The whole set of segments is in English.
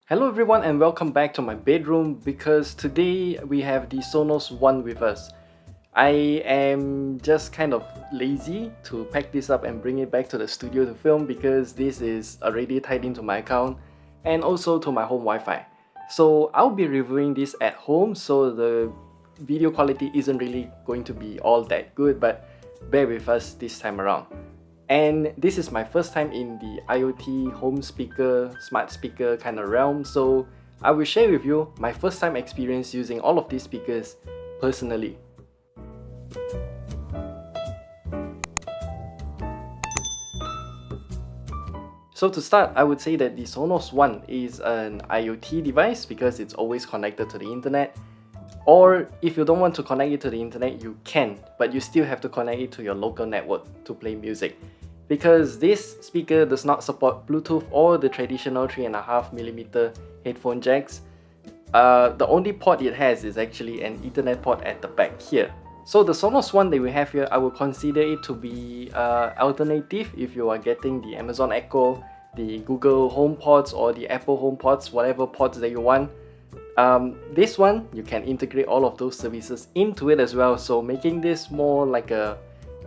Hello everyone and welcome back to my bedroom because today we have the Sonos One with us. I am just kind of lazy to pack this up and bring it back to the studio to film because this is already tied into my account and also to my home Wi-Fi. So I'll be reviewing this at home, so the video quality isn't really going to be all that good, but bear with us this time around. And this is my first time in the IoT home speaker, smart speaker kind of realm, so I will share with you my first time experience using all of these speakers personally. So to start, I would say that the Sonos One is an IoT device because it's always connected to the internet. Or if you don't want to connect it to the internet, you can, but you still have to connect it to your local network to play music. Because this speaker does not support Bluetooth or the traditional 3.5mm headphone jacks, the only port it has is actually an Ethernet port at the back here. So the Sonos One that we have here, I would consider it to be alternative if you are getting the Amazon Echo, the Google Home pods or the Apple Home pods, whatever pods that you want. This one, you can integrate all of those services into it as well, so making this more like a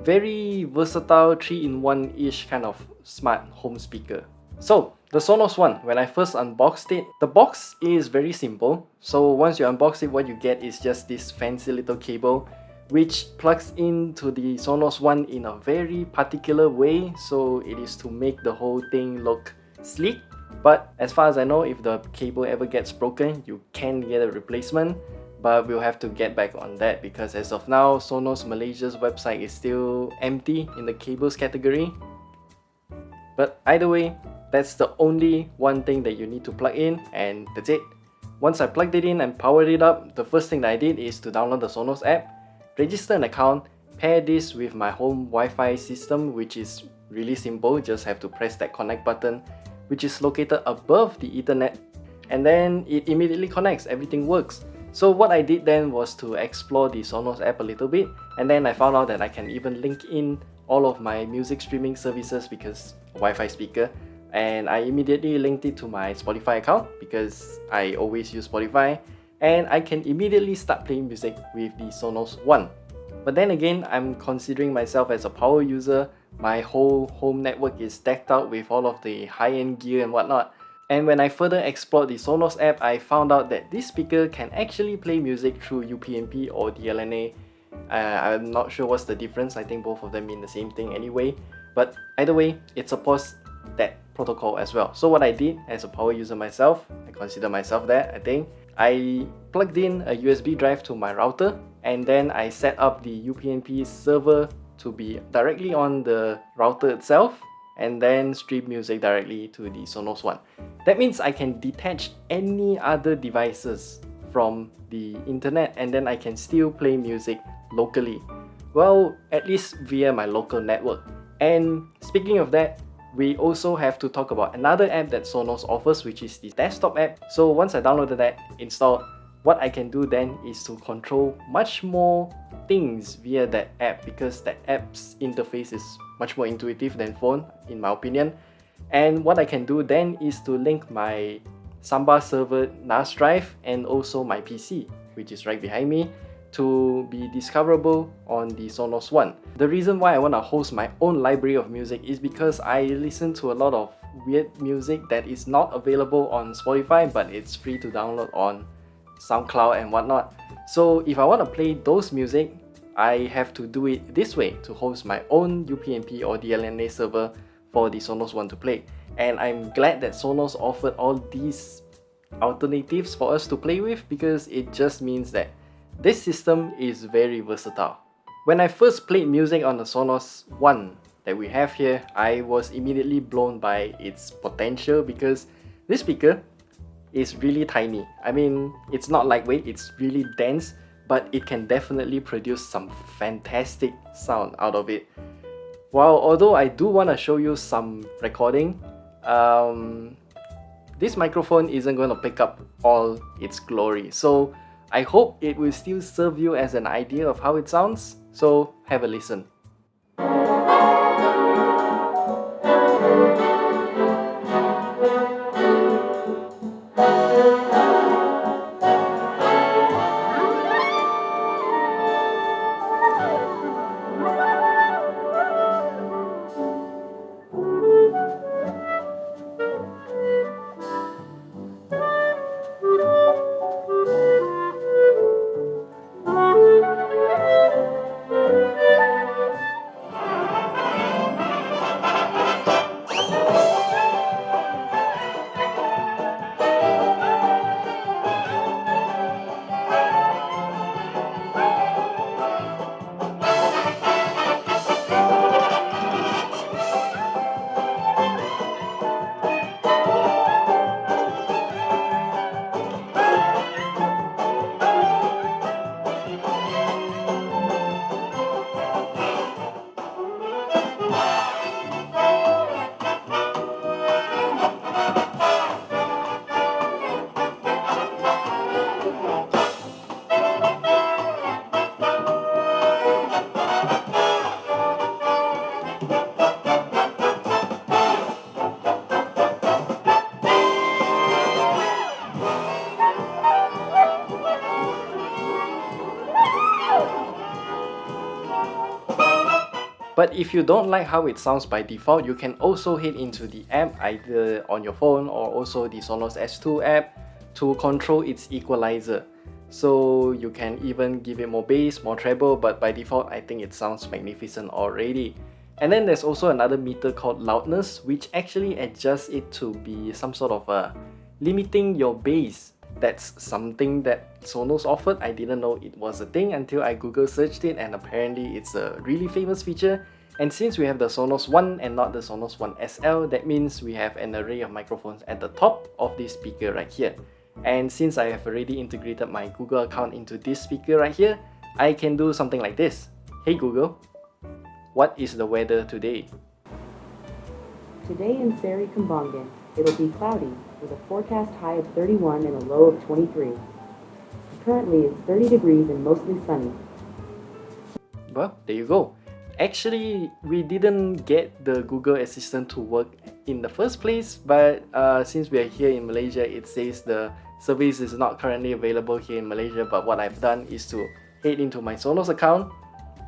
very versatile 3-in-1-ish kind of smart home speaker. So the Sonos One, when I first unboxed it, the box is very simple. So once you unbox it, what you get is just this fancy little cable which plugs into the Sonos One in a very particular way, so it is to make the whole thing look sleek. But as far as I know, if the cable ever gets broken, you can get a replacement. But we'll have to get back on that because as of now, Sonos Malaysia's website is still empty in the cables category. But either way, that's the only one thing that you need to plug in, and that's it. Once I plugged it in and powered it up, the first thing that I did is to download the Sonos app, register an account, pair this with my home Wi-Fi system, which is really simple. Just have to press that connect button, which is located above the Ethernet, and then it immediately connects, everything works. So what I did then was to explore the Sonos app a little bit, and then I found out that I can even link in all of my music streaming services because Wi-Fi speaker, and I immediately linked it to my Spotify account because I always use Spotify, and I can immediately start playing music with the Sonos One. But then again, I'm considering myself as a power user. My whole home network is decked out with all of the high-end gear and whatnot. And when I further explored the Sonos app, I found out that this speaker can actually play music through UPnP or DLNA. I'm not sure what's the difference. I think both of them mean the same thing anyway. But either way, it supports that protocol as well. So what I did as a power user myself, I consider myself that, I think, I plugged in a USB drive to my router, and then I set up the UPnP server to be directly on the router itself, and then stream music directly to the Sonos One. That means I can detach any other devices from the internet, and then I can still play music locally. Well, at least via my local network. And speaking of that, we also have to talk about another app that Sonos offers, which is the desktop app. So once I downloaded that, installed, what I can do then is to control much more things via that app because that app's interface is much more intuitive than phone, in my opinion. And what I can do then is to link my Samba server NAS drive and also my PC, which is right behind me, to be discoverable on the Sonos One. The reason why I want to host my own library of music is because I listen to a lot of weird music that is not available on Spotify, but it's free to download on SoundCloud and whatnot. So if I want to play those music, I have to do it this way to host my own UPnP or DLNA server for the Sonos One to play. And I'm glad that Sonos offered all these alternatives for us to play with because it just means that this system is very versatile. When I first played music on the Sonos One that we have here, I was immediately blown by its potential because this speaker is really tiny. I mean, it's not lightweight, it's really dense, but it can definitely produce some fantastic sound out of it. Well, although I do want to show you some recording, this microphone isn't going to pick up all its glory. So I hope it will still serve you as an idea of how it sounds. So have a listen. But if you don't like how it sounds by default, you can also head into the app either on your phone or also the Sonos S2 app to control its equalizer. So you can even give it more bass, more treble, but by default I think it sounds magnificent already. And then there's also another meter called loudness, which actually adjusts it to be some sort of limiting your bass. That's something that Sonos offered. I didn't know it was a thing until I Google searched it, and apparently it's a really famous feature. And since we have the Sonos One and not the Sonos One SL, that means we have an array of microphones at the top of this speaker right here. And since I have already integrated my Google account into this speaker right here, I can do something like this. Hey Google, what is the weather today? Today in Seri Kembangan, it'll be cloudy with a forecast high of 31 and a low of 23. Currently it's 30 degrees and mostly sunny. Well, there you go. Actually, we didn't get the Google Assistant to work in the first place, but since we are here in Malaysia, it says the service is not currently available here in Malaysia. But what I've done is to head into my Sonos account,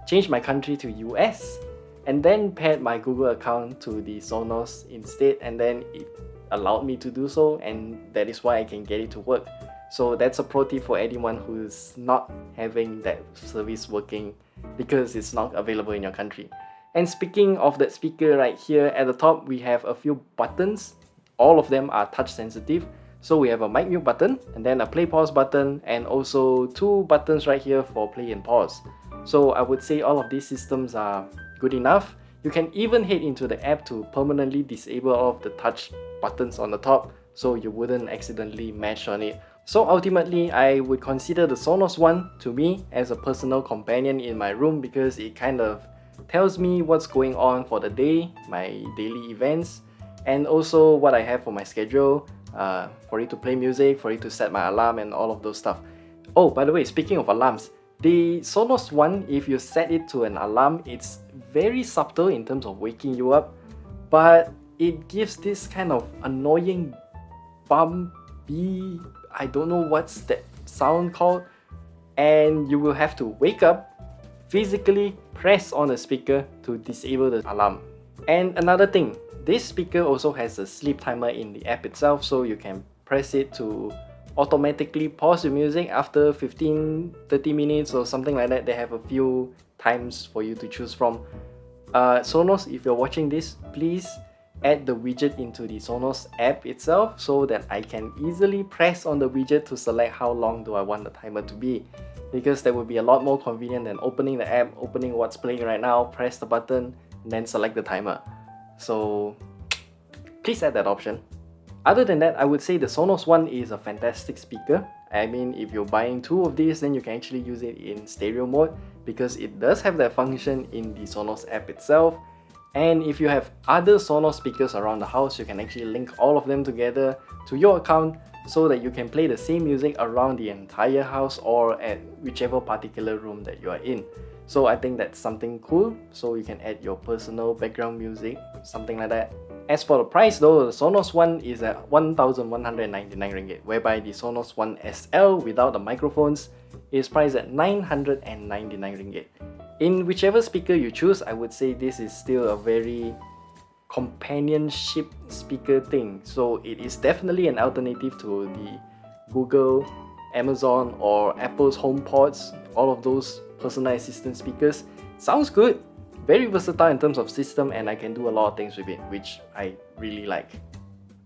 change my country to US, and then paired my Google account to the Sonos instead, and then it allowed me to do so, and that is why I can get it to work. So that's a pro tip for anyone who's not having that service working because it's not available in your country. And speaking of that speaker right here at the top, we have a few buttons. All of them are touch sensitive. So we have a mic mute button, and then a play pause button, and also two buttons right here for play and pause. So I would say all of these systems are good enough. You can even head into the app to permanently disable all of the touch buttons on the top so you wouldn't accidentally mash on it. So ultimately, I would consider the Sonos One to me as a personal companion in my room because it kind of tells me what's going on for the day, my daily events, and also what I have for my schedule, for it to play music, for it to set my alarm and all of those stuff. Oh, by the way, speaking of alarms, the Sonos One, if you set it to an alarm, it's very subtle in terms of waking you up, but it gives this kind of annoying bumpy, I don't know what's that sound called, and you will have to wake up, physically press on the speaker to disable the alarm. And another thing, this speaker also has a sleep timer in the app itself, so you can press it to automatically pause the music after 15-30 minutes or something like that. They have a few times for you to choose from. Sonos, if you're watching this, please add the widget into the Sonos app itself so that I can easily press on the widget to select how long do I want the timer to be, because that would be a lot more convenient than opening the app, opening what's playing right now, press the button, and then select the timer. So please add that option. Other than that, I would say the Sonos One is a fantastic speaker. I mean, if you're buying two of these, then you can actually use it in stereo mode because it does have that function in the Sonos app itself. And if you have other Sonos speakers around the house, you can actually link all of them together to your account so that you can play the same music around the entire house or at whichever particular room that you are in. So I think that's something cool. So you can add your personal background music, something like that. As for the price though, the Sonos One is at 1,199 ringgit, whereby the Sonos One SL without the microphones is priced at 999 ringgit. In whichever speaker you choose, I would say this is still a very companionship speaker thing. So it is definitely an alternative to the Google, Amazon or Apple's HomePods, all of those personal assistant speakers. Sounds good, very versatile in terms of system, and I can do a lot of things with it, which I really like.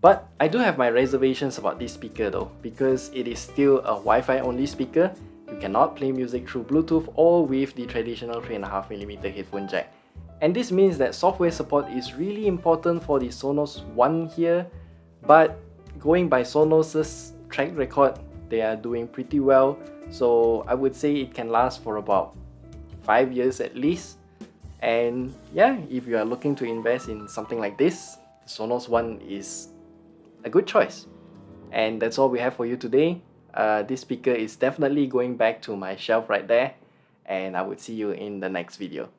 But I do have my reservations about this speaker though, because it is still a Wi-Fi only speaker. You cannot play music through Bluetooth or with the traditional 3.5mm headphone jack. And this means that software support is really important for the Sonos One here, but going by Sonos's track record, they are doing pretty well, so I would say it can last for about 5 years at least. And yeah, if you are looking to invest in something like this, the Sonos One is a good choice. And that's all we have for you today. This speaker is definitely going back to my shelf right there, and I would see you in the next video.